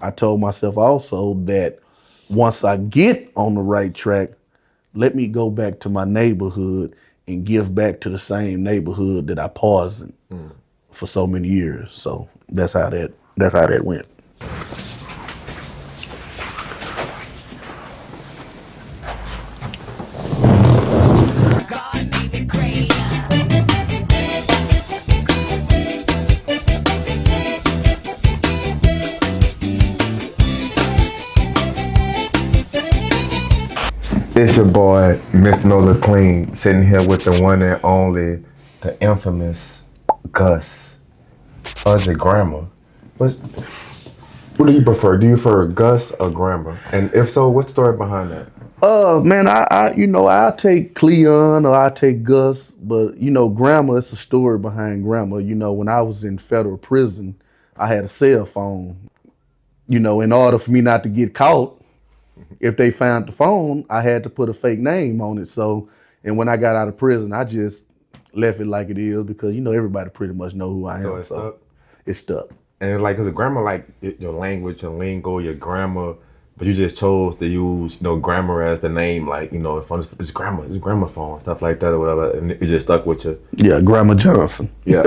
I told myself also that once I get on the right track, let me go back to my neighborhood and give back to the same neighborhood that I poisoned for so many years. So that's how that went. It's your boy, Mr. Nola Clean, sitting here with the one and only, the infamous Gus. Is it Grammar? What do you prefer? Do you prefer Gus or Grammar? And if so, what's the story behind that? Man, I take Cleon or I take Gus, but grammar. It's a story behind grammar. When I was in federal prison, I had a cell phone. In order for me not to get caught, if they found the phone, I had to put a fake name on it. So, and when I got out of prison, I just left it like it is because everybody pretty much know who I am. So it's stuck? It's stuck. And like, is the grammar like your language, your lingo, your grammar, but you just chose to use, grammar as the name, like, it's grammar phone, stuff like that or whatever, and it just stuck with you. Yeah, Grammar Johnson. Yeah.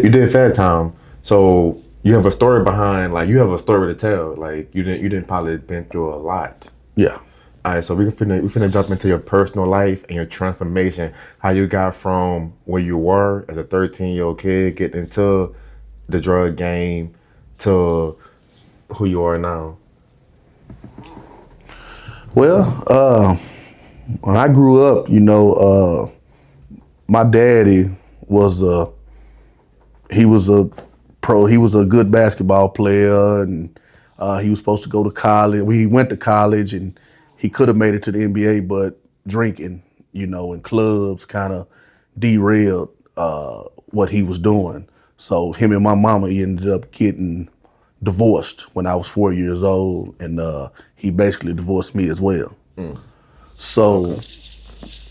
You did Fat Time, so you have a story behind, like, you have a story to tell. Like, you didn't probably been through a lot. Yeah. All right, so we finna jump into your personal life and your transformation, how you got from where you were as a 13-year-old kid, getting into the drug game, to who you are now. Well, when I grew up, my daddy was he was a pro. He was a good basketball player, and he was supposed to go to college. He went to college, and he could have made it to the NBA, but drinking, in clubs kind of derailed what he was doing. So him and my mama, he ended up getting divorced when I was 4 years old, and he basically divorced me as well. So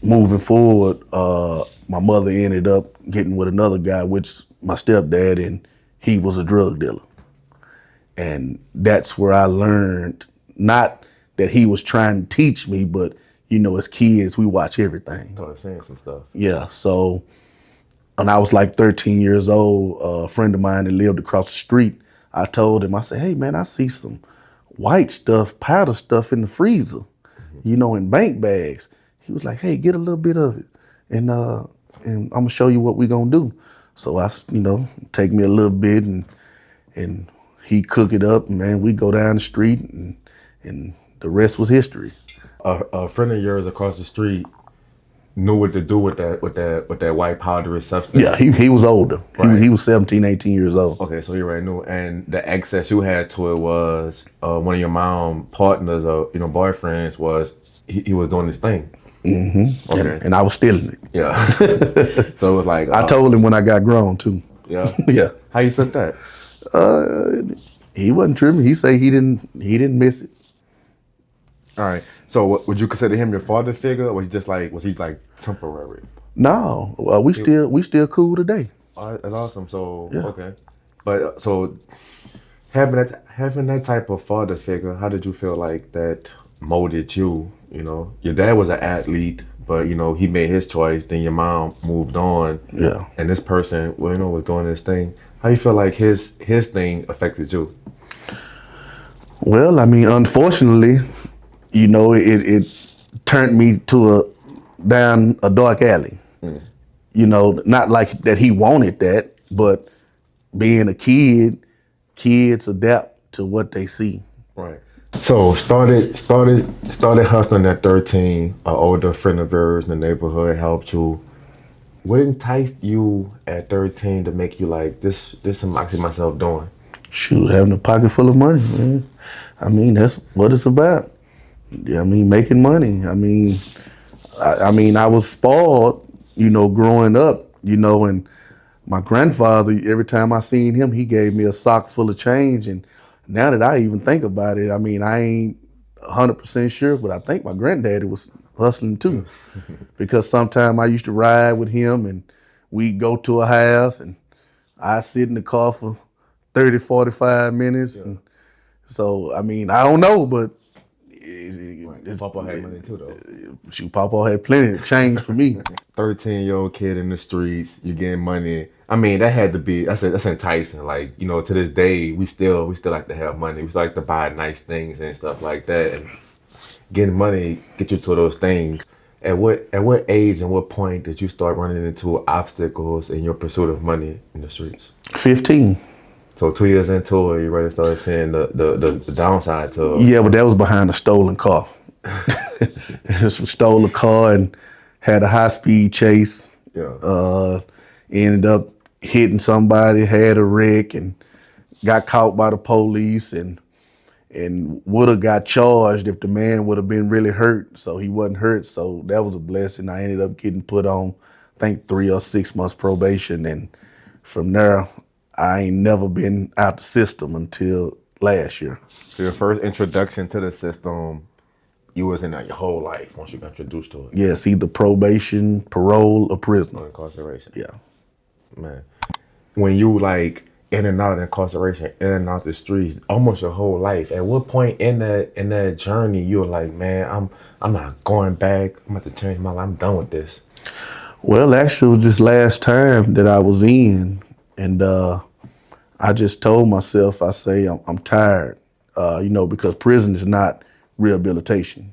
moving forward, my mother ended up getting with another guy, which my stepdad, and he was a drug dealer. And that's where I learned, not that he was trying to teach me, but as kids, we watch everything. Started saying some stuff. Yeah, so when I was like 13 years old, a friend of mine that lived across the street, I told him, I said, hey man, I see some white stuff, powder stuff in the freezer, in bank bags. He was like, hey, get a little bit of it, and I'm gonna show you what we're gonna do. So I, take me a little bit, and he cook it up, and man, we go down the street, and the rest was history. A friend of yours across the street knew what to do with that white powdery substance. Yeah, he was older. Right. He was 17, 18 years old. Okay, so you already knew. And the access you had to it was one of your mom partners or boyfriends was he was doing this thing. Mm-hmm. Okay. And I was stealing it. Yeah. So it was like I told him when I got grown too. Yeah. Yeah. How you took that? He wasn't tripping. He said he didn't miss it. All right. So would you consider him your father figure, or was he like temporary? No, we still cool today. That's awesome. So Yeah. okay, but so having that type of father figure, how did you feel like that molded you? Your dad was an athlete, but he made his choice. Then your mom moved on. Yeah. And this person, was doing this thing. How you feel like his thing affected you? Well, I mean, unfortunately, it turned me down a dark alley. Not like that he wanted that, but being a kid, kids adapt to what they see. Right. So started hustling at 13. An older friend of yours in the neighborhood helped you. What enticed you at 13 to make you like this? I see myself doing. Shoot, having a pocket full of money, man. I mean, that's what it's about. I mean, making money. I mean, I was spoiled, growing up, and my grandfather, every time I seen him, he gave me a sock full of change. And now that I even think about it, I mean, I ain't 100% sure, but I think my granddaddy was hustling too. Because sometimes I used to ride with him, and we'd go to a house, and I'd sit in the car for 30, 45 minutes, and So I mean, I don't know, but Papa had money too, though. shoot, Papa had plenty of change for me. 13-year-old kid in the streets, you getting money. I mean, that had to be that's enticing. Like, you know, to this day, we still like to have money. We still like to buy nice things and stuff like that. And getting money get you to those things. At what age and what point did you start running into obstacles in your pursuit of money in the streets? 15. So 2 years into it, you ready to start seeing the downside to it. Yeah, but that was behind a stolen car. Stole a car and had a high-speed chase. Yeah. Ended up hitting somebody, had a wreck, and got caught by the police, and would have got charged if the man would have been really hurt. So he wasn't hurt. So that was a blessing. I ended up getting put on, I think, 3 or 6 months probation, and from there, I ain't never been out the system until last year. So your first introduction to the system, you was in that your whole life once you got introduced to it. Yes, either probation, parole, or prison. Or incarceration. Yeah. Man. When you like in and out of incarceration, in and out the streets, almost your whole life. At what point in that journey you were like, man, I'm not going back. I'm about to change my life. I'm done with this. Well, actually, it was this last time that I was in, and I just told myself, I say, I'm tired, because prison is not rehabilitation.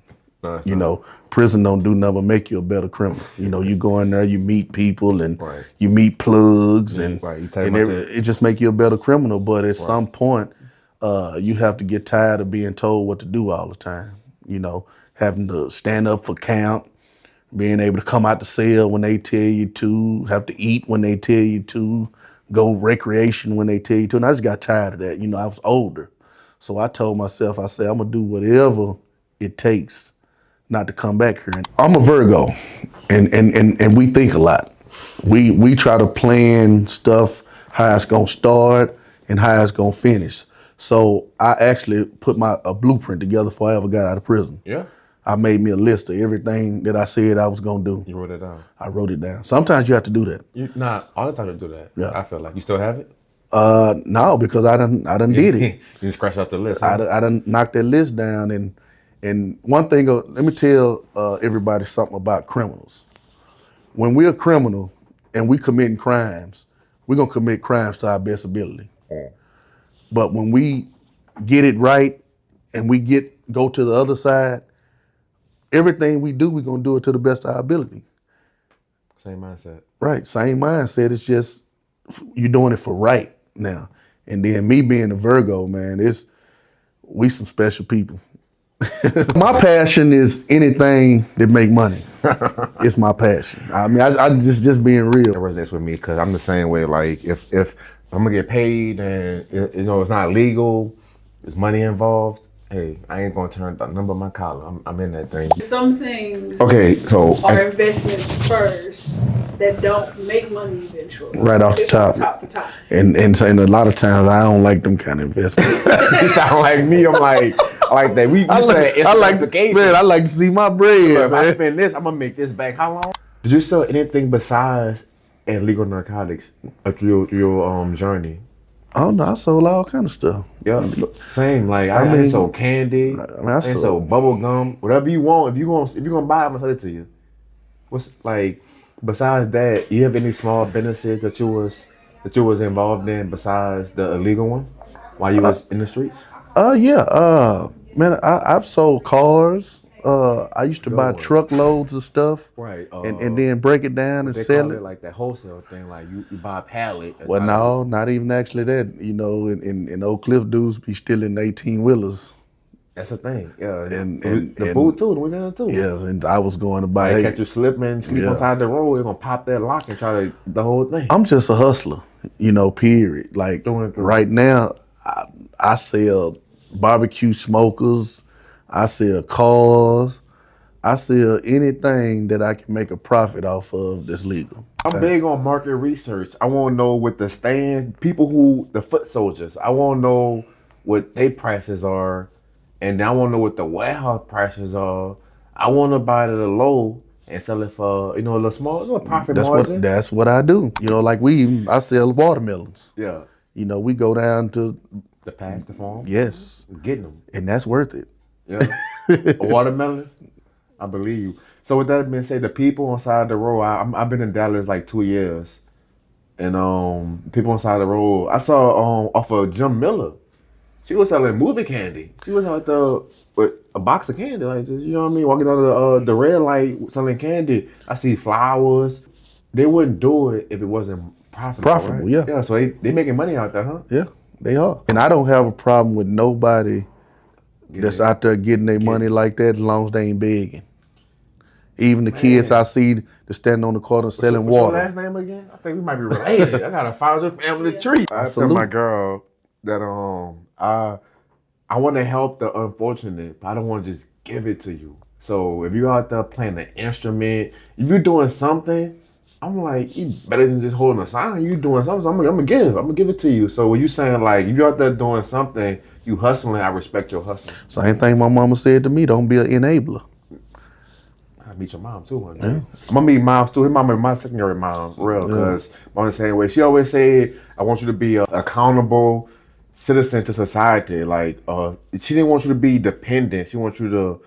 You know, prison don't do nothing but make you a better criminal. You know, you go in there, you meet people, and you meet plugs, and it just make you a better criminal. But at some point, you have to get tired of being told what to do all the time. You know, having to stand up for count, being able to come out the cell when they tell you to, have to eat when they tell you to, go recreation when they tell you to. And I just got tired of that. You know, I was older. So I told myself, I said, I'm going to do whatever it takes not to come back here. I'm a Virgo, and we think a lot. We try to plan stuff, how it's going to start and how it's going to finish. So I actually put a blueprint together before I ever got out of prison. Yeah. I made me a list of everything that I said I was going to do. You wrote it down? I wrote it down. Sometimes you have to do that. All the time you do that. Yeah. I feel like. You still have it? No, because I done did it. You just scratched off the list. Huh? I done knocked that list down. And one thing, let me tell everybody something about criminals. When we're a criminal and we committing crimes, we're going to commit crimes to our best ability. But when we get it right and we go to the other side, everything we do, we're going to do it to the best of our ability. Same mindset. Right, same mindset. It's just you're doing it for right now. And then me being a Virgo, man, we some special people. My passion is anything that make money. It's my passion. I mean, I just being real. It resonates with me because I'm the same way. Like if I'm gonna get paid and it's not legal, there's money involved. Hey, I ain't gonna turn the number of my collar. I'm in that thing. Some things are investments first that don't make money eventually. Right off the top. Top to top. And a lot of times I don't like them kind of investments. You sound like me. I like that. I like to see my bread. So if I spend this, I'm gonna make this back. How long? Did you sell anything besides illegal narcotics through your journey? Oh no, I sold all kind of stuff. Yeah, same. Like I sold candy. I sold bubble gum. Whatever you want. If you gonna buy it, I'm gonna sell it to you. What's like besides that? You have any small businesses that you was involved in besides the illegal one while you was in the streets? Man, I've sold cars. I used to buy truckloads of stuff, right? And then break it down and sell it. Like that wholesale thing, like you buy a pallet. Well, no, not even actually that. You know, in Oak Cliff, dudes be stealing 18-wheelers. That's a thing, yeah. And the food too, the Louisiana too. Yeah, and I was going to buy. Catch you slipping, sleep outside the road. They're gonna pop that lock and try to the whole thing. I'm just a hustler, period. Like right now, I sell barbecue smokers. I sell cars. I sell anything that I can make a profit off of that's legal. I'm big on market research. I want to know what the the foot soldiers, I want to know what their prices are. And I want to know what the warehouse prices are. I want to buy it at a low and sell it for, a little small, profit margin. That's what I do. Like I sell watermelons. Yeah. We go down to The past, the farm. Yes, Getting them. and that's worth it. Yeah. Watermelons. I believe you. So with that being said, the people on side of the road. I've been in Dallas like 2 years, and people on side of the road. I saw off of Jim Miller. She was selling movie candy. She was out there with a box of candy, like just, you know what I mean, walking down the red light selling candy. I see flowers. They wouldn't do it if it wasn't profitable. Profitable, right? yeah. Yeah, so they making money out there, huh? Yeah, they are. And I don't have a problem with nobody that's out there getting their money like that as long as they ain't begging. Even the kids I see that stand on the corner selling What's water. your last name again? I think we might be related. I got a father family tree. I tell my girl that I want to help the unfortunate, but I don't want to just give it to you. So if you're out there playing an instrument, if you're doing something, I'm like, you better than just holding a sign. You doing something, so I'm gonna give it to you. So when you saying like, if you're out there doing something, you hustling, I respect your hustle. Same thing my mama said to me, don't be an enabler. I meet your mom too one day. I'm gonna meet moms too. His mom is my secondary mom, real, because mom the same way. She always said, I want you to be an accountable citizen to society. Like, she didn't want you to be dependent. She wants you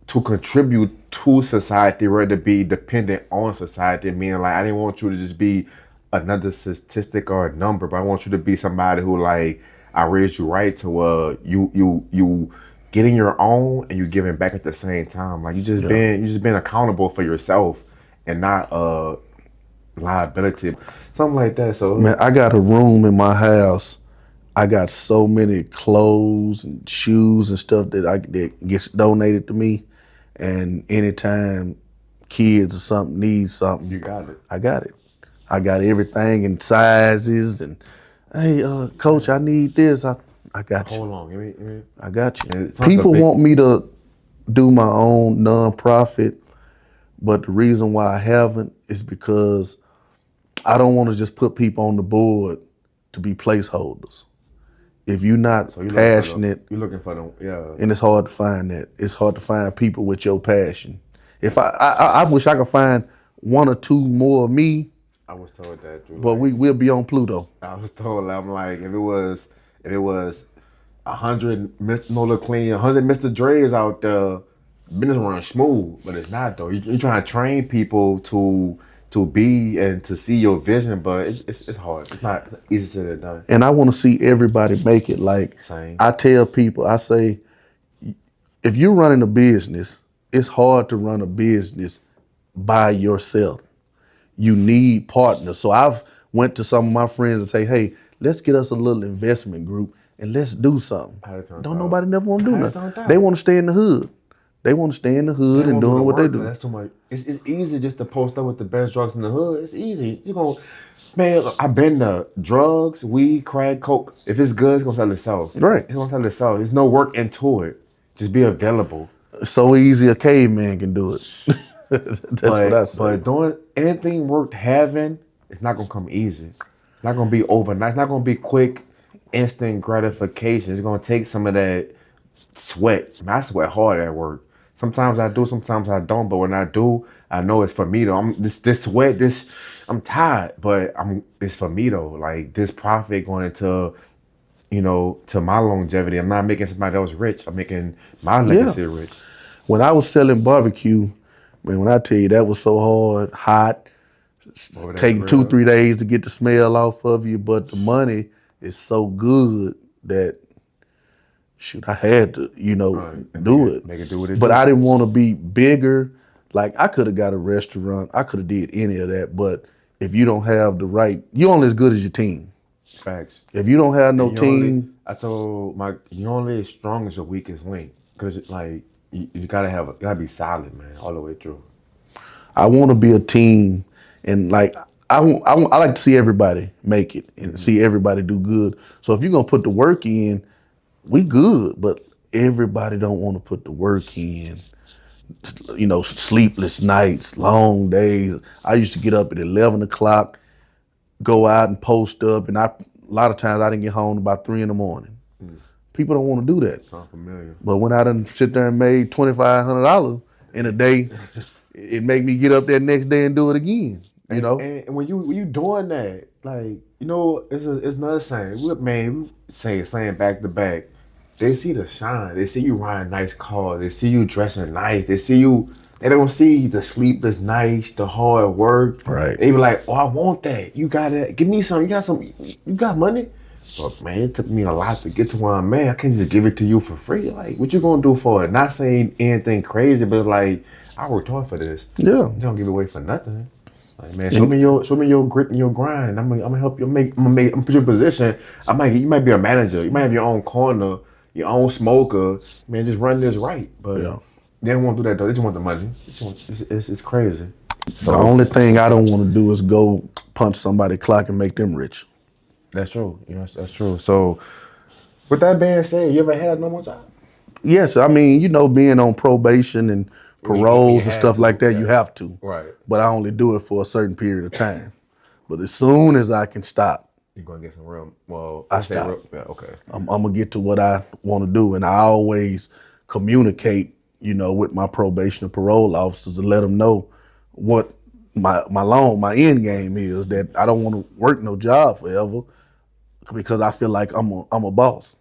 to contribute to society rather than be dependent on society. Meaning, like, I didn't want you to just be another statistic or a number, but I want you to be somebody who, like, I raised you right to you getting your own and you giving back at the same time. Like, you just been accountable for yourself and not liability, something like that. So man, I got a room in my house. I got so many clothes and shoes and stuff that gets donated to me. And anytime kids or something need something, you got it. I got it. I got everything in sizes and hey, coach, I need this. I got you. Hold on, give me. I got you. People want me to do my own nonprofit, but the reason why I haven't is because I don't want to just put people on the board to be placeholders. If you're not passionate, you're looking for them, and it's hard to find that. It's hard to find people with your passion. If I wish I could find one or two more of me. I was told that, Drew, but like, we'll be on Pluto. I was told, I'm like, if it was 100 Mr. Nola Clean, 100 Mr. Dre's out there, business run smooth, but it's not though. You're trying to train people to be and to see your vision, but it's hard. It's not easy said than done. And I want to see everybody make it. Like, same. I tell people, I say, if you're running a business, it's hard to run a business by yourself. You need partners. So I've went to some of my friends and say, hey, let's get us a little investment group and let's do something. Don't nobody never want to do nothing. They want to stay in the hood. They want to stay in the hood and doing what they do. That's too much. It's easy just to post up with the best drugs in the hood. It's easy. You're gonna, man, I've been to drugs, weed, crack, coke. If it's good, it's gonna sell itself. Right. It's gonna sell itself. There's no work into it. Just be available. So easy a caveman can do it. That's what I say. But doing anything worth having, it's not gonna come easy. It's not gonna be overnight. It's not gonna be quick, instant gratification. It's gonna take some of that sweat. I sweat hard at work. Sometimes I do, sometimes I don't. But when I do, I know it's for me though. I'm tired, but it's for me though. Like, this profit going into, to my longevity. I'm not making somebody else rich. I'm making my legacy rich. When I was selling barbecue, man, when I tell you that was so hard, hot, taking 2-3 days to get the smell off of you, but the money is so good that shoot, I had to, do it. Make it do what it but do. I didn't want to be bigger. Like, I could have got a restaurant. I could have did any of that. But if you don't have the right, you're only as good as your team. Facts. If you don't have no team. I told you're only as strong as your weakest link. Because, like, you gotta be solid, man, all the way through. I want to be a team. And, like, I like to see everybody make it and see everybody do good. So if you're going to put the work in, we good, but everybody don't want to put the work in. Sleepless nights, long days. I used to get up at 11 o'clock, go out and post up, and a lot of times I didn't get home about 3 in the morning. People don't want to do that. Sounds familiar. But when I done sit there and made $2,500 in a day, it make me get up there next day and do it again. And when you doing that, like it's another saying. We saying back to back. They see the shine. They see you riding nice cars. They see you dressing nice. They see you. They don't see the sleepless nights, the hard work. Right. They be like, "Oh, I want that. You got it. Give me some. You got some. You got money." But man, it took me a lot to get to where I'm at. I can't just give it to you for free. Like, what you gonna do for it? Not saying anything crazy, but like, I worked hard for this. Yeah. You don't give it away for nothing. Like, man, show me your grit and your grind. I'm gonna help you I'm gonna put you in a position. You might be a manager. You might have your own corner, your own smoker. Man, just run this right. But Yeah. they don't want to do that though. They just want the money. It's crazy. The only thing I don't want to do is go punch somebody clock and make them rich. That's true. That's true. So, with that being said, you ever had a normal job? Yes, I mean, being on probation and paroles and stuff like that, you have to. Right. But I only do it for a certain period of time. But as soon as I can stop, You're gonna get some real. Well, I say stop. yeah, okay. I'm gonna get to what I want to do, and I always communicate, with my probation and parole officers to let them know what my end game is. That I don't want to work no job forever because I feel like I'm a boss.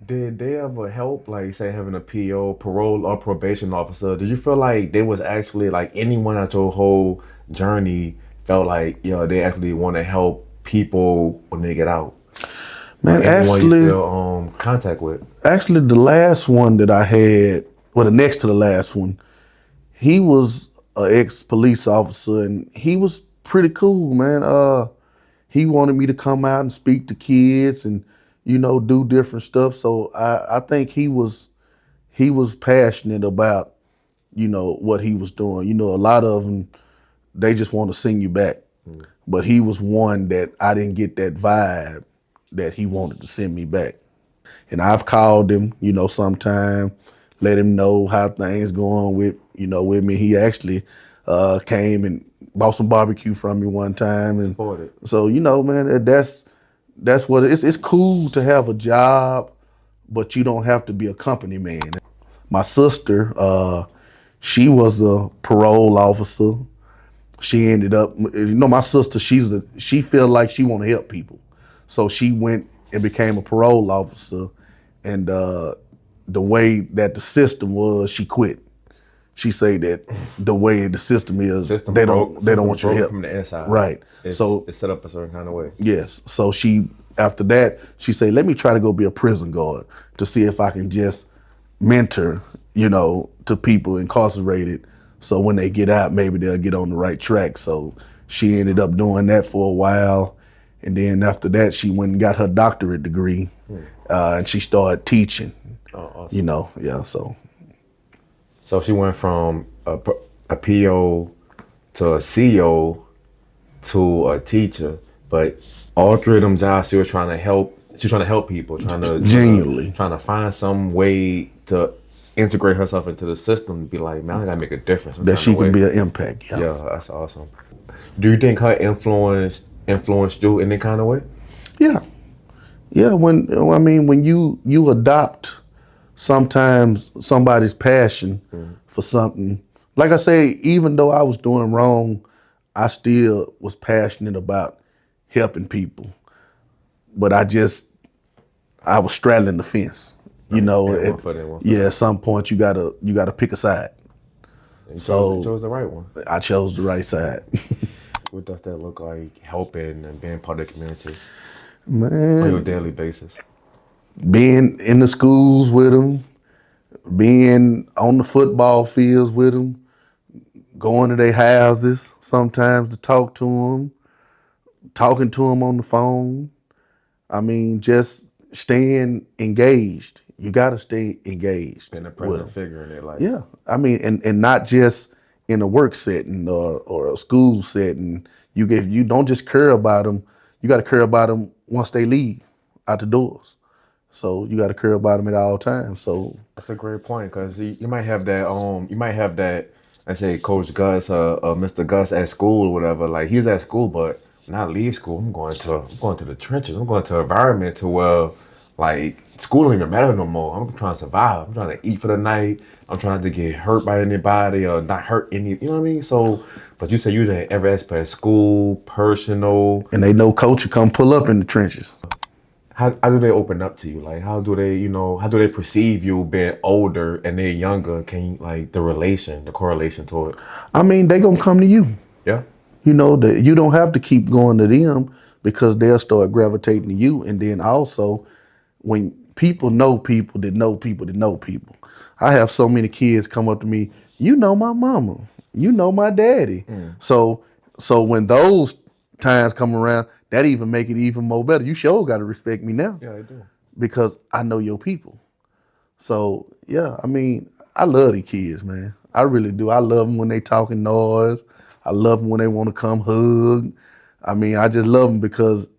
Did they ever help, like, say, having a PO, parole or probation officer? Did you feel like they was actually like anyone at your whole journey felt like they actually want to help people when they get out? Man, Like, anyone actually, you still contact with? Actually, the last one that I had, well, the next to the last one, he was an ex-police officer, and he was pretty cool, man. He wanted me to come out and speak to kids and, do different stuff. So I think he was passionate about, what he was doing. A lot of them, they just want to sing you back. But he was one that I didn't get that vibe that he wanted to send me back. And I've called him, sometime, let him know how things going with me. He actually came and bought some barbecue from me one time. And Supported. so, man, that's what it's cool to have a job, but you don't have to be a company man. My sister, she was a parole officer. She ended up, my sister, she felt like she want to help people. So she went and became a parole officer. And the way that the system was, she quit. She said that the way the system is, they don't want your help from the inside. Right. It's set up a certain kind of way. Yes. So after that, she said, let me try to go be a prison guard to see if I can just mentor, to people incarcerated. So when they get out, maybe they'll get on the right track. So she ended up doing that for a while. And then after that, she went and got her doctorate degree, and she started teaching. Oh, awesome. Yeah. So she went from a PO to a CO to a teacher, but all three of them jobs, she was trying to help. She's trying to help people, Genuinely trying to find some way to integrate herself into the system. To be like, man, I gotta make a difference. that she could be an impact. Yeah, that's awesome. Do you think her influenced you in any kind of way? Yeah. When you adopt sometimes somebody's passion for something, like I say, even though I was doing wrong, I still was passionate about helping people. But I was straddling the fence. At some point you gotta pick a side. You chose the right one. I chose the right side. What does that look like, helping and being part of the community Man, on your daily basis? being in the schools with them, being on the football fields with them, going to their houses sometimes to talk to them, talking to them on the phone. I mean, just staying engaged. You got to stay engaged. Being a with present 'em. figure in their life. Yeah, I mean, and not just in a work setting or a school setting. You don't just care about them. You got to care about them once they leave out the doors. So you got to care about them at all times. So That's a great point, because you might have that. I say Coach Gus, Mr. Gus at school or whatever. Like, he's at school, but when I leave school, I'm going to the trenches. I'm going to an environment to where Like school don't even matter no more. I'm trying to survive. I'm trying to eat for the night. I'm trying not to get hurt by anybody or not hurt any. You know what I mean? So, but you say you did every aspect: school, personal. And they know coach will come pull up in the trenches. How do they open up to you? Like, how do they, how do they perceive you being older and they're younger? Can you, like, the correlation to it? I mean, they gonna come to you. Yeah. You know, that you don't have to keep going to them because they'll start gravitating to you. And then also, when people know people that know people that know people, I have so many kids come up to me. You know my mama. You know my daddy. So when those times come around, that even make it even more better. You sure got to respect me now. Yeah, I do. Because I know your people. So yeah, I mean, I love these kids, man. I really do. I love them when they talking noise. I love them when they want to come hug. I mean, I just love them because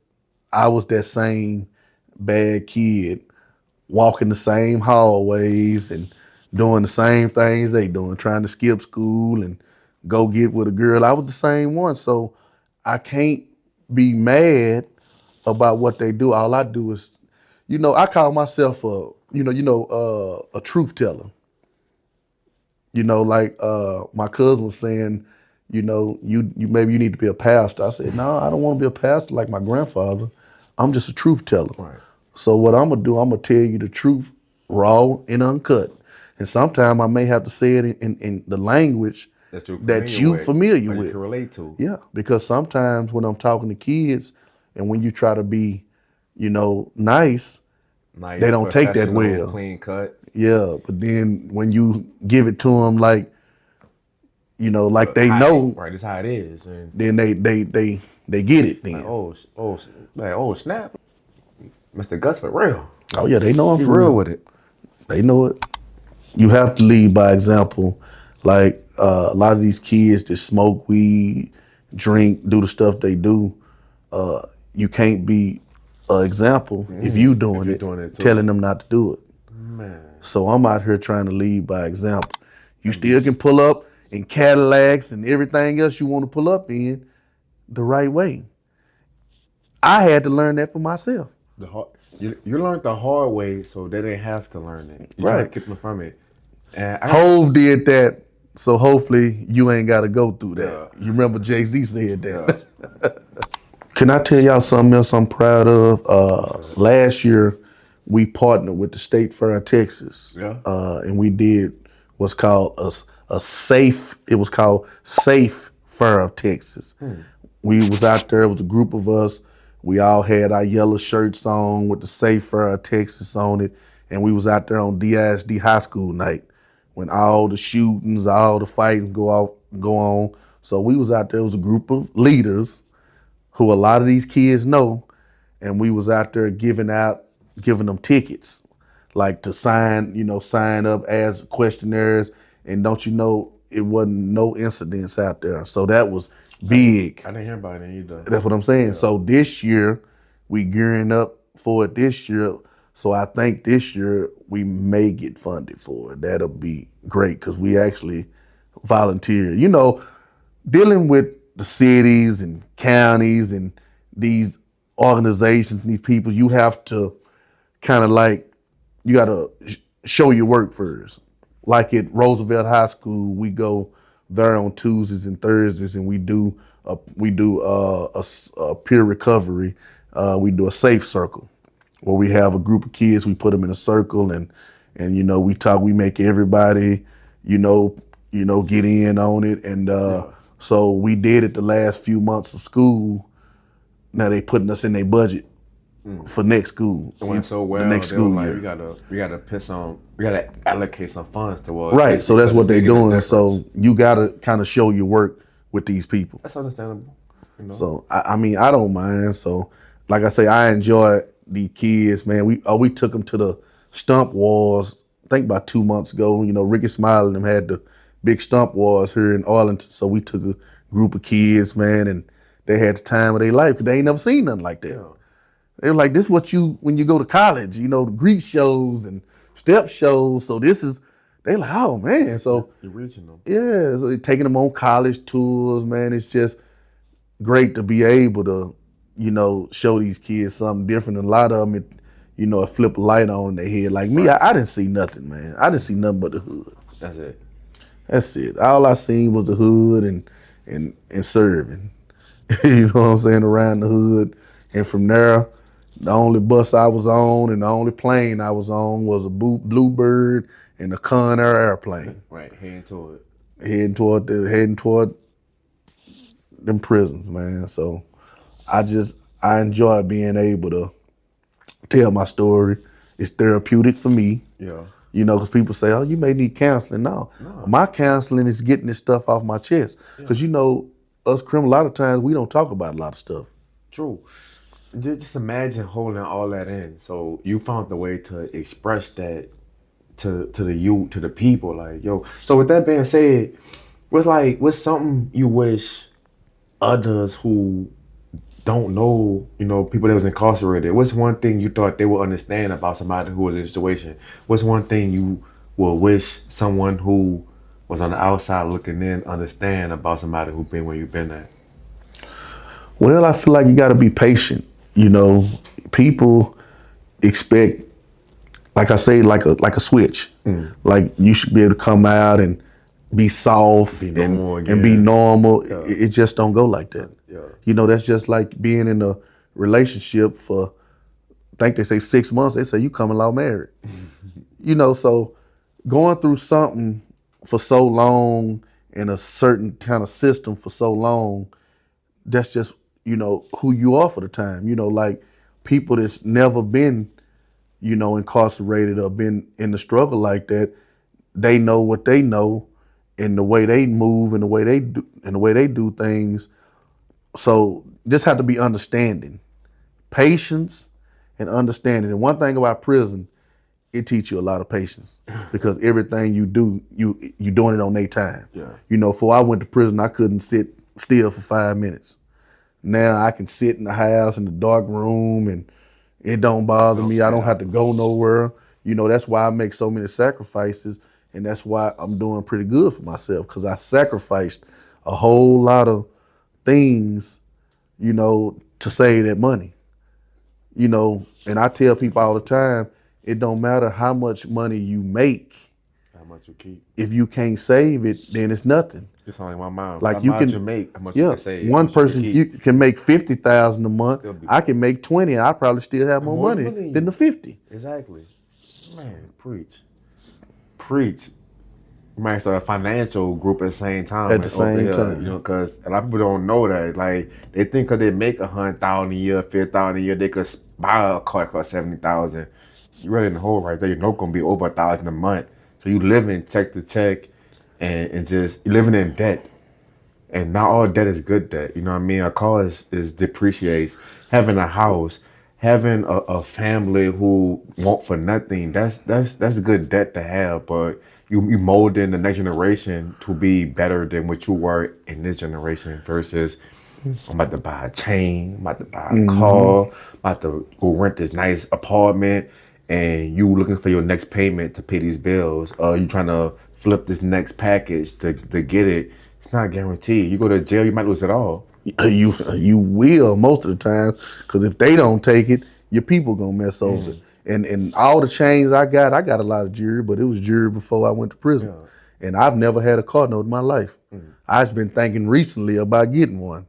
I was that same bad kid walking the same hallways and doing the same things they doing, trying to skip school and go get with a girl. I was the same one. So I can't be mad about what they do. All I do is, I call myself a truth teller. Like my cousin was saying, you maybe you need to be a pastor. I said, no, I don't want to be a pastor like my grandfather. I'm just a truth teller. Right. So what I'm gonna do, I'm gonna tell you the truth, raw and uncut. And sometimes I may have to say it in the language That you're that familiar you with, familiar or you with. can relate to. Yeah, because sometimes when I'm talking to kids and when you try to be, nice, Nice, they don't take that professional, well. clean cut. Yeah, but then when you give it to them like, like they How- know, Right, this how it is. And then they get it then. like, oh, snap. Mr. Gus for real. Oh yeah, they know I'm He for real. with it. They know it. You have to lead by example. Like a lot of these kids that smoke weed, drink, do the stuff they do, you can't be an example if you doing you're it, doing it too. telling them not to do it. Man. So I'm out here trying to lead by example. You still can pull up in Cadillacs and everything else you want to pull up in the right way. I had to learn that for myself. You learned the hard way, so they didn't have to learn it. You try to Right. keep them from it. And Hove did that, so hopefully you ain't got to go through that. Yeah. You remember Jay-Z said that. Yeah. Can I tell y'all something else I'm proud of? Last year, we partnered with the State Fair of Texas. Yeah. And we did what's called a safe, it was called Safe Fair of Texas. We was out there, it was a group of us. We all had our yellow shirts on with the Safe Fair of Texas on it. And we was out there on DISD high school night when all the shootings, all the fighting go on. So we was out there, it was a group of leaders who a lot of these kids know, and we was out there giving them tickets, like to sign up as questionnaires, and don't you know, it wasn't no incidents out there. So that was big. I didn't hear about it either. That's what I'm saying. So this year, we gearing up for it this year. So I think this year we may get funded for it. That'll be great because we actually volunteer. Dealing with the cities and counties and these organizations and these people, you have to kind of like, you got to show your work first. Like at Roosevelt High School, we go there on Tuesdays and Thursdays, and we do a peer recovery. We do a safe circle where we have a group of kids. We put them in a circle, and we talk. We make everybody get in on it, and so we did it the last few months of school. Now they putting us in their budget for next school. It went so well. The next They were school like, year. we gotta allocate some funds towards. Right, this so that's because what it's they're making a doing. difference. So you gotta kind of show your work with these people. That's understandable. So I mean, I don't mind. So like I say, I enjoy the kids, man. We took them to the stump wars. I think about 2 months ago. Ricky Smiley and them had the big stump wars here in Arlington. So we took a group of kids, man, and they had the time of their life because they ain't never seen nothing like that. Yeah. They were like, this is what when you go to college, the Greek shows and step shows. So they like, oh man. So You're reaching them. yeah, so they taking them on college tours, man. It's just great to be able to, show these kids something different. And a lot of them, flip a light on in their head. Like me, I didn't see nothing, man. I didn't see nothing but the hood. That's it. That's it. All I seen was the hood and serving. You know what I'm saying? Around the hood. And from there, the only bus I was on and the only plane I was on was a Bluebird and a Con Air airplane. Right, heading toward it. Heading toward them prisons, man. So I enjoy being able to tell my story. It's therapeutic for me. Yeah. Because people say, oh, you may need counseling. No. My counseling is getting this stuff off my chest. Because, us criminals, a lot of times we don't talk about a lot of stuff. True. Just imagine holding all that in. So you found the way to express that to the youth, to the people. Like, yo. So with that being said, what's something you wish others who don't know, people that was incarcerated, what's one thing you thought they would understand about somebody who was in a situation? What's one thing you would wish someone who was on the outside looking in understand about somebody who been where you've been at? Well, I feel like you got to be patient. People expect, like I say, like a switch. Like you should be able to come out and be soft and be normal. Yeah. It just don't go like that. Yeah. That's just like being in a relationship for, I think they say 6 months. They say you coming out married. So going through something for so long in a certain kind of system for so long, that's just, who you are for the time. Like people that's never been, incarcerated or been in the struggle like that, they know what they know and the way they move and the way they do things. So just have to be understanding, patience and understanding. And one thing about prison, it teach you a lot of patience because everything you do, you doing it on their time. Yeah. Before I went to prison, I couldn't sit still for 5 minutes. Now I can sit in the house in the dark room and it don't bother me. I don't have to go nowhere. That's why I make so many sacrifices, and that's why I'm doing pretty good for myself because I sacrificed a whole lot of things, to save that money. And I tell people all the time, it don't matter how much money you make. How much you keep. If you can't save it, then it's nothing. It's only my mind. Like how you much can you make, how much you can save. One person you can make $50,000 a month. I can make 20. I probably still have more money than the 50. Exactly. Man, preach. You might start a financial group at the same time. At the same time, because a lot of people don't know that. Like they think because they make $100,000 a year, $50,000 a year, they could buy a car for $70,000. You're really in the hole right there. You're not gonna be over $1,000 a month. So you living check to check, and just living in debt. And not all debt is good debt. You know what I mean? A car is depreciates. Having a house, having a family who want for nothing, that's good debt to have. But you molding the next generation to be better than what you were in this generation versus I'm about to buy a chain, I'm about to buy a car, I'm about to go rent this nice apartment, and you looking for your next payment to pay these bills, or you trying to flip this next package to get it. It's not guaranteed. You go to jail, you might lose it all. You will most of the time, because if they don't take it, your people gonna mess over it. And all the chains I got a lot of jewelry, but it was jewelry before I went to prison. Yeah. And I've never had a car note in my life. I've been thinking recently about getting one.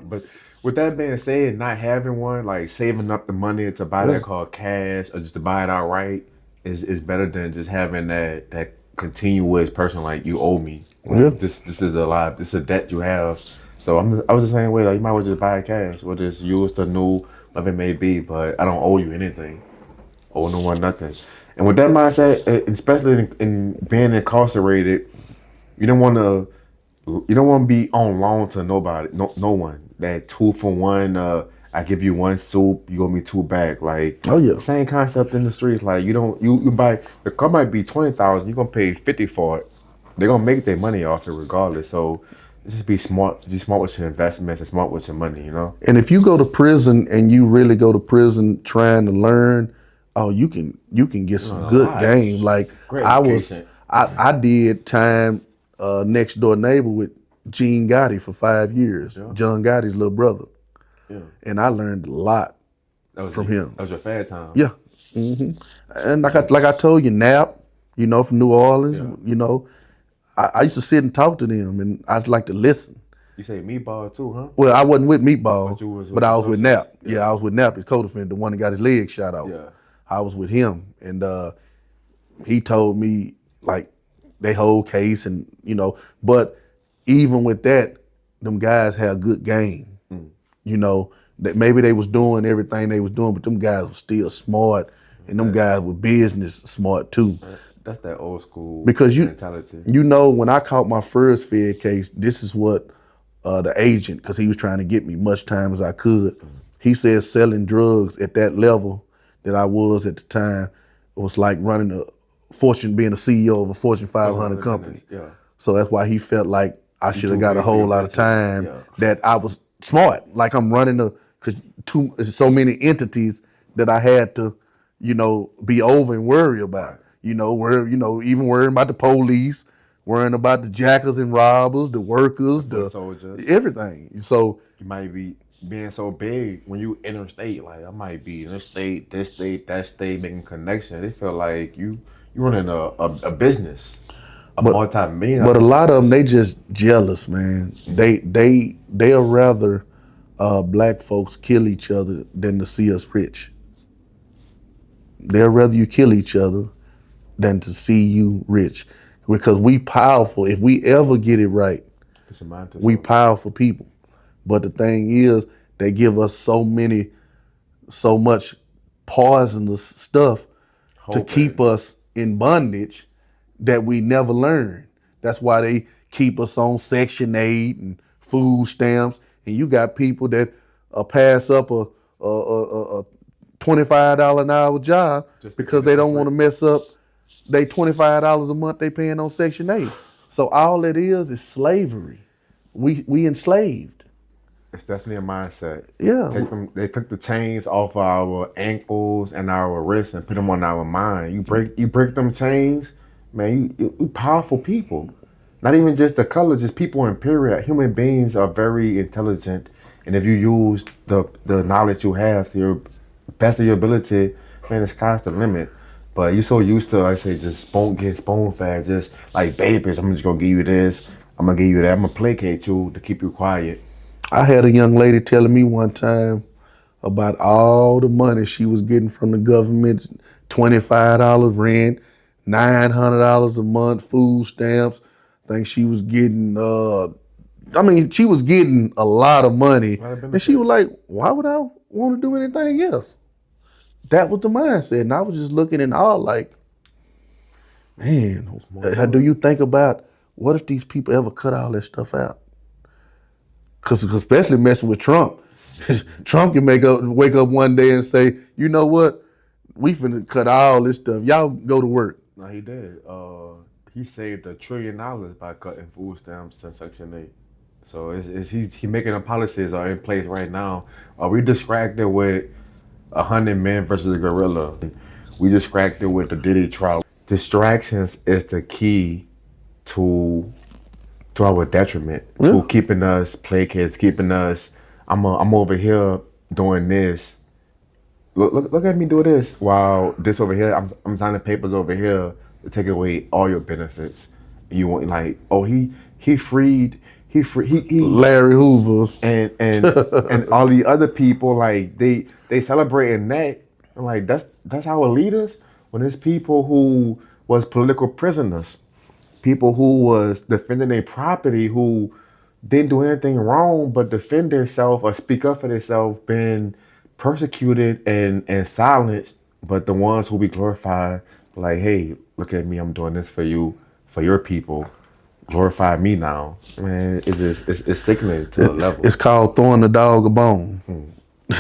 But with that being said, not having one, like saving up the money to buy that car cash or just to buy it outright is better than just having that continuous person like you owe me. Like, this is a lot. This is a debt you have. So I was the same way. Like you might as well just buy it cash or just use the new whatever it may be. But I don't owe you anything. Owe no one nothing. And with that mindset, especially in being incarcerated, you don't want to be on loan to nobody, no one. That 2-for-1. I give you one soup, you owe me 2 back. Like same concept in the streets. Like you buy the car might be $20,000, you're gonna pay $50 for it. They're gonna make their money off it regardless. So just be smart. Be smart with your investments and smart with your money. And if you go to prison and you really go to prison trying to learn, you can get some good game. Like I did time next door neighbor with Gene Gotti for 5 years. John Gotti's little brother. Yeah. And I learned a lot from him. That was your fad time. Yeah. And like I told you, Nap, from New Orleans, I used to sit and talk to them, and I'd like to listen. You say meatball too, huh? Well, I wasn't with But Meatball, you was but with I the was with associates. Nap. Yeah, I was with Nap, his co-defendant, the one that got his leg shot out. Yeah. I was with him, and he told me like they whole case, and but even with that, them guys had a good game. That maybe they was doing everything they was doing, but them guys were still smart, and them guys were business smart too. That's that old school Because mentality. when I caught my first Fed case, this is what the agent, because he was trying to get me much time as I could. He said selling drugs at that level that I was at the time was like running being a CEO of a Fortune 500 company. Yeah. So that's why he felt like I should have do got a great for whole your lot of paycheck. time, Yeah. that I was smart. Like I'm running because so many entities that I had to, be over and worry about. Even worrying about the police, worrying about the jackers and robbers, the workers, Foot the soldiers. everything. So You might be being so big when you interstate. Like I might be in this state, that state, making connections. They feel like you running a business, a multi-million. but a lot of them, they just jealous, man. They'll rather black folks kill each other than to see us rich. They'll rather you kill each other than to see you rich, because we powerful. If we ever get it right, Put your mind to we something. powerful people. But the thing is, they give us so much poisonous stuff to keep us in bondage that we never learn. That's why they keep us on Section 8 and food stamps. And you got people that pass up a $25 an hour job Just to because get they it don't for want to free. mess up they $25 a month they paying on Section 8. So all it is slavery. We enslaved. It's definitely a mindset. Yeah. They took the chains off our ankles and our wrists and put them on our mind. You break them chains, man. You powerful people. Not even just the color, just people in period. Human beings are very intelligent, and if you use the knowledge you have to your best of your ability, man, the sky's the limit. But you're so used to, like I say, just get spoon fed, just like babies. I'm just gonna give you this. I'm gonna give you that. I'm gonna placate you to keep you quiet. I had a young lady telling me one time about all the money she was getting from the government, $25 rent, $900 a month, food stamps. I think she was getting, she was getting a lot of money. lot of And she was like, benefits. why would I want to do anything else? That was the mindset. And I was just looking in awe like, man, do you think about what if these people ever cut all that stuff out? Because especially messing with Trump. Trump can wake up one day and say, you know what? We finna cut all this stuff. Y'all go to work. No, he did. He saved $1 trillion by cutting food stamps and Section 8. So he making the policies are in place right now. We distracted with 100 men versus a gorilla. We distracted with the Diddy trial. Distractions is the key to our detriment, to keeping us placated, keeping us. I'm over here doing this. Look at me do this while this over here. I'm signing papers over here to take away all your benefits. You want like, oh he freed he Larry Hoover. and all the other people, like they celebrating that. I'm like, that's our leaders. When it's people who was political prisoners, people who was defending their property, who didn't do anything wrong but defend themselves or speak up for themselves, been persecuted and silenced. But the ones who we glorify, like, hey, look at me, I'm doing this for you, for your people. Glorify me now, man. It's sickening to a level. It's called throwing the dog a bone.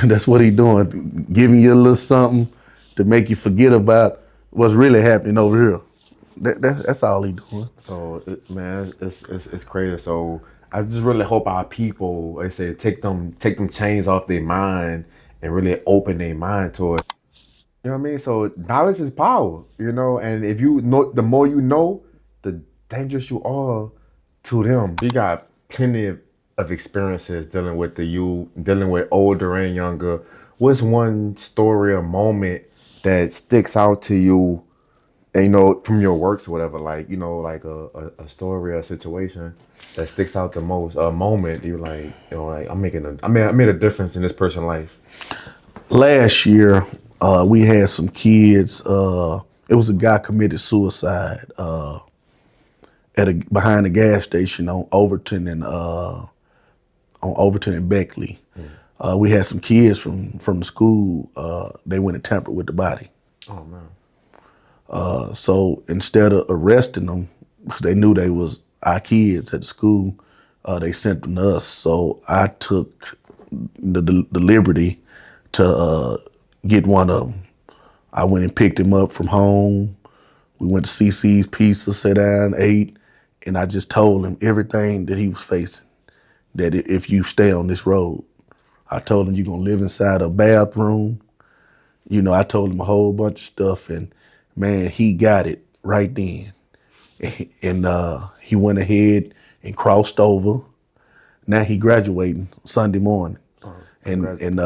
That's what he doing, giving you a little something to make you forget about what's really happening over here. That's all he doing. So man, it's crazy. So I just really hope our people, like I say, take them chains off their mind and really open their mind to it. You know what I mean? So knowledge is power, and if you know, the more you know, the dangerous you are to them. You got plenty of experiences dealing with dealing with older and younger. What's one story or moment that sticks out to you, and, from your works or whatever, like, like a story or a situation that sticks out the most, a moment you're like, like I made a difference in this person's life. Last year, we had some kids. It was a guy committed suicide behind the gas station on Overton and Beckley. We had some kids from the school. They went and tampered with the body. Oh man. So instead of arresting them, because they knew they was our kids at the school, they sent them to us. So I took the liberty to get one of them. I went and picked him up from home. We went to CC's Pizza, sat down, ate, and I just told him everything that he was facing. That if you stay on this road, I told him you're gonna live inside a bathroom. I told him a whole bunch of stuff, and man, he got it right then. And he went ahead and crossed over. Now he graduating Sunday morning. And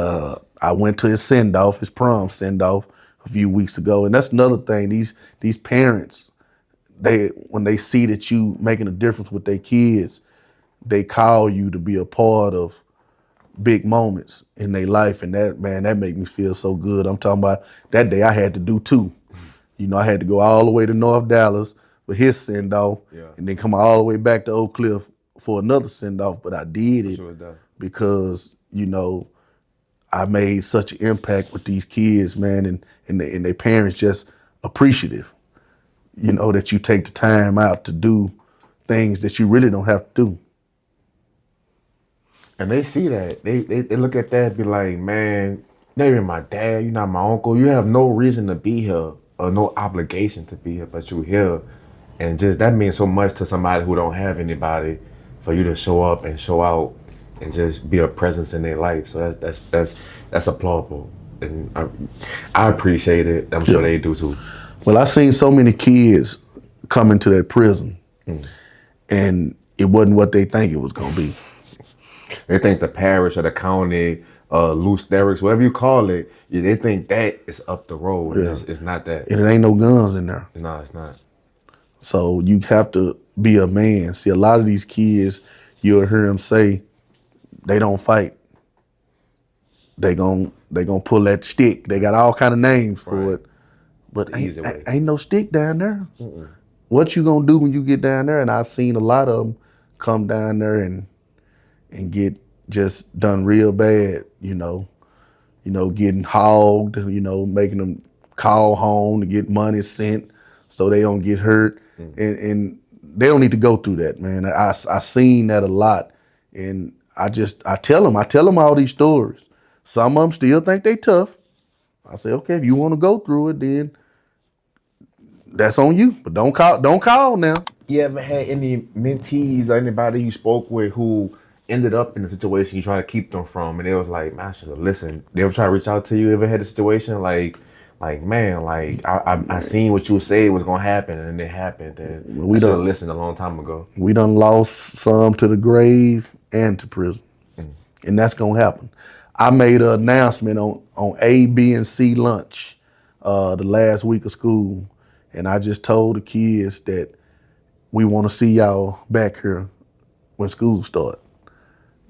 I went to his send-off, his prom send-off a few weeks ago. And that's another thing. These parents, when they see that you making a difference with their kids, they call you to be a part of big moments in their life. And that make me feel so good. I'm talking about that day I had to do two. I had to go all the way to North Dallas for his send-off, and then come all the way back to Oak Cliff for another send-off. But I did it because, I made such an impact with these kids, man, and their parents just appreciative, that you take the time out to do things that you really don't have to do. And they see that. They look at that and be like, man, you're not even my dad, you're not my uncle. You have no reason to be here or no obligation to be here, but you're here. And just that means so much to somebody who don't have anybody, for you to show up and show out and just be a presence in their life. So that's applaudable. And I appreciate it. I'm sure they do too. Well, I seen so many kids come into that prison, and it wasn't what they think it was gonna be. They think the parish or the county, loose derricks, whatever you call it, they think that is up the road. Yeah. It's not that. And it ain't no guns in there. No, it's not. So you have to be a man. See, a lot of these kids, you'll hear them say, they don't fight. They gon' pull that stick. They got all kind of names for it. But ain't no stick down there. Mm-mm. What you gonna do when you get down there? And I've seen a lot of them come down there and get just done real bad, getting hogged, making them call home to get money sent so they don't get hurt. And they don't need to go through that, man. I seen that a lot. And I tell them all these stories. Some of them still think they tough. I say, okay, if you want to go through it, then that's on you. But don't call now. You ever had any mentees or anybody you spoke with who ended up in a situation you try to keep them from, and they was like, man, I should have listened? They ever try to reach out to you? Ever had a situation like man, like I seen what you said was gonna happen, and it happened, and we should have listened a long time ago. We done lost some to the grave and to prison, and that's gonna happen. I made an announcement on A, B, and C lunch the last week of school, and I just told the kids that we want to see y'all back here when school starts.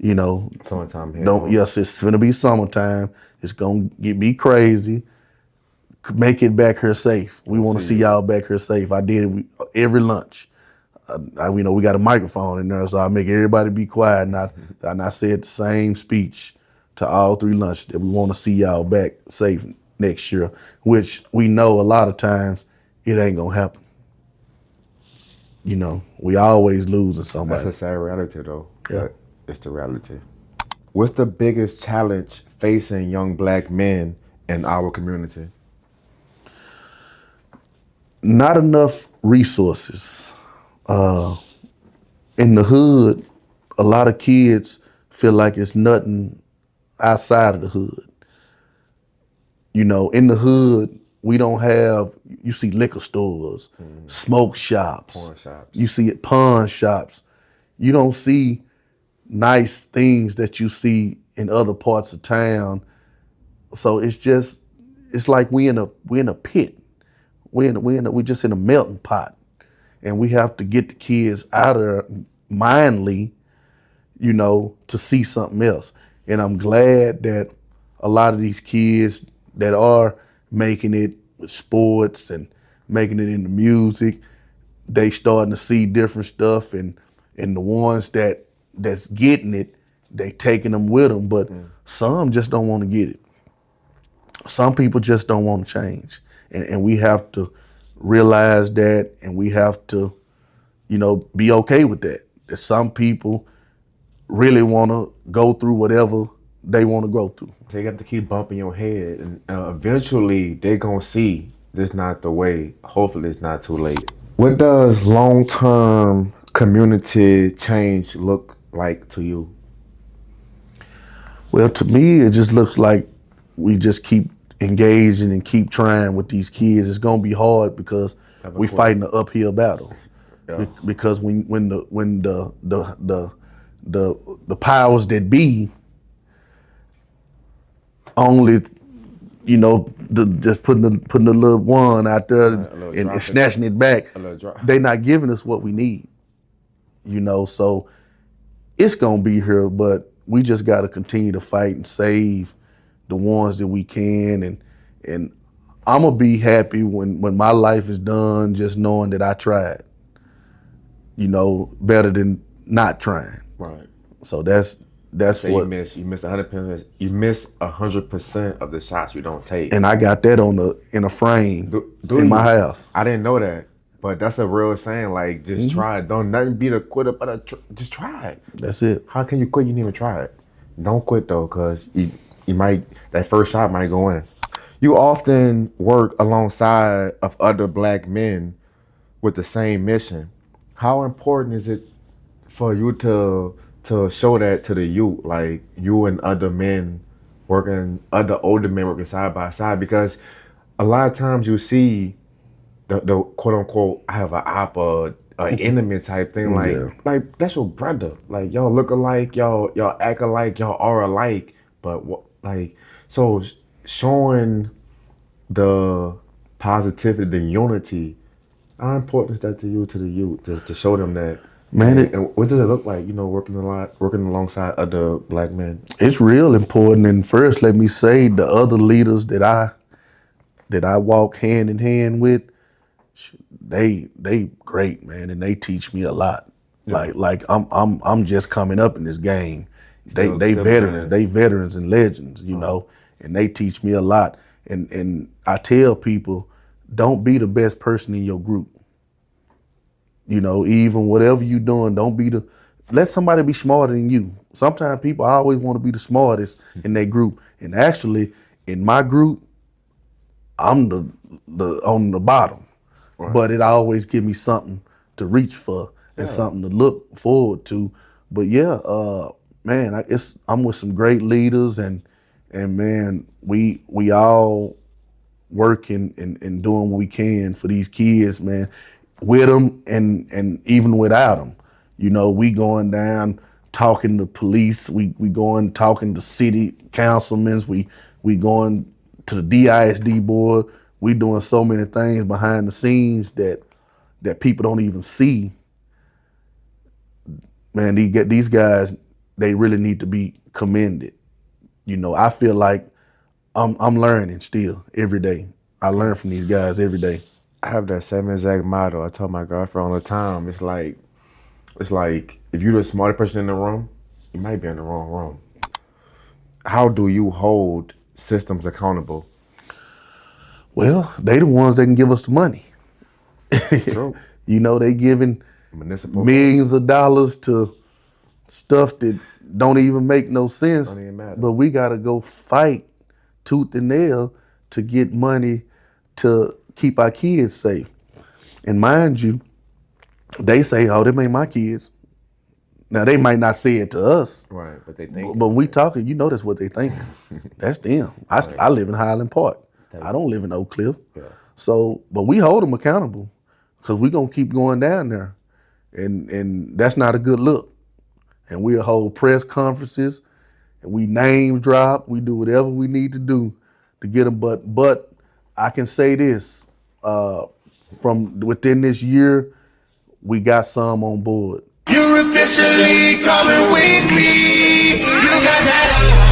Summertime here. Yes, it's gonna be summertime. It's gonna be crazy. Make it back here safe. We want to see y'all back here safe. I did it every lunch. We got a microphone in there, so I make everybody be quiet. And I said the same speech to all three lunches that we want to see y'all back safe next year, which we know a lot of times it ain't gonna happen. We always losing somebody. That's a sad reality though. Yeah. But it's the reality. What's the biggest challenge facing young black men in our community? Not enough resources. In the hood, a lot of kids feel like it's nothing outside of the hood. In the hood, we don't have, you see liquor stores, smoke shops, Pawn shops. You see pawn shops. You don't see nice things that you see in other parts of town. So it's just, it's like we in a pit. We just in a melting pot, and we have to get the kids out of there mindly, to see something else. And I'm glad that a lot of these kids that are making it with sports and making it into music, they starting to see different stuff, and the ones that's getting it, they taking them with them. But some just don't want to get it. Some people just don't want to change, and we have to realize that, and we have to, be okay with that. That some people really want to go through whatever they want to go through. So you got to keep bumping your head, and eventually they gonna see this not the way. Hopefully, it's not too late. What does long-term community change look like to you? Well, to me, it just looks like we just keep engaging and keep trying with these kids. It's gonna be hard because we fighting an uphill battle. Yeah. Because when the powers that be only, just putting the little one out there and snatching it back, they not giving us what we need. So it's gonna be here, but we just got to continue to fight and save the ones that we can, and I'm gonna be happy when my life is done, just knowing that I tried. Better than not trying. Right. So that's So what you miss 100%. You miss 100% of the shots you don't take. and I got that in a frame Do in my you? house. I didn't know that, but that's a real saying. Like, just try it. Don't nothing be the quitter, but just try it. That's it. How can you quit? You didn't even try it. Don't quit though, cause you might, that first shot might go in. You often work alongside of other black men with the same mission. How important is it for you to show that to the youth, like you and other men other older men working side by side? Because a lot of times you see the quote unquote, I have an op or an enemy type thing, like that's your brother. Like y'all look alike, y'all act alike, y'all are alike, but so showing the positivity, the unity. How important is that to you, to the youth, to show them that? Man, and what does it look like, working alongside other black men? it's real important. And first, let me say the other leaders that I walk hand in hand with, they great, man, and they teach me a lot. Yeah. Like I'm just coming up in this game. They veterans and legends, and they teach me a lot. And I tell people, don't be the best person in your group. Even whatever you're doing, let somebody be smarter than you. Sometimes people always want to be the smartest in their group. And actually, in my group, I'm the on the bottom. Right. But it always give me something to reach for and something to look forward to. But man, I'm with some great leaders, and man, we all working and doing what we can for these kids, man, with them and even without them. We going down talking to police, we going talking to city councilmen, we going to the DISD board. We doing so many things behind the scenes that people don't even see. Man, these guys, they really need to be commended. I feel like I'm learning still every day. I learn from these guys every day. I have that same exact motto. I tell my girlfriend all the time. It's like if you're the smartest person in the room, you might be in the wrong room. How do you hold systems accountable? Well, they the ones that can give us the money. True. They giving municipal millions of dollars to stuff that don't even make no sense. Don't even matter. But we gotta go fight tooth and nail to get money to keep our kids safe. And mind you, they say, "Oh, them ain't my kids." Now they might not say it to us, right? But they think. But when we talking, that's what they thinking. That's them. I live in Highland Park. I don't live in Oak Cliff. Yeah. So, but we hold them accountable because we gonna keep going down there, and that's not a good look. And we'll hold press conferences, and we name drop. We do whatever we need to do to get them. But I can say this: from within this year, we got some on board. You're officially coming with me. You got that.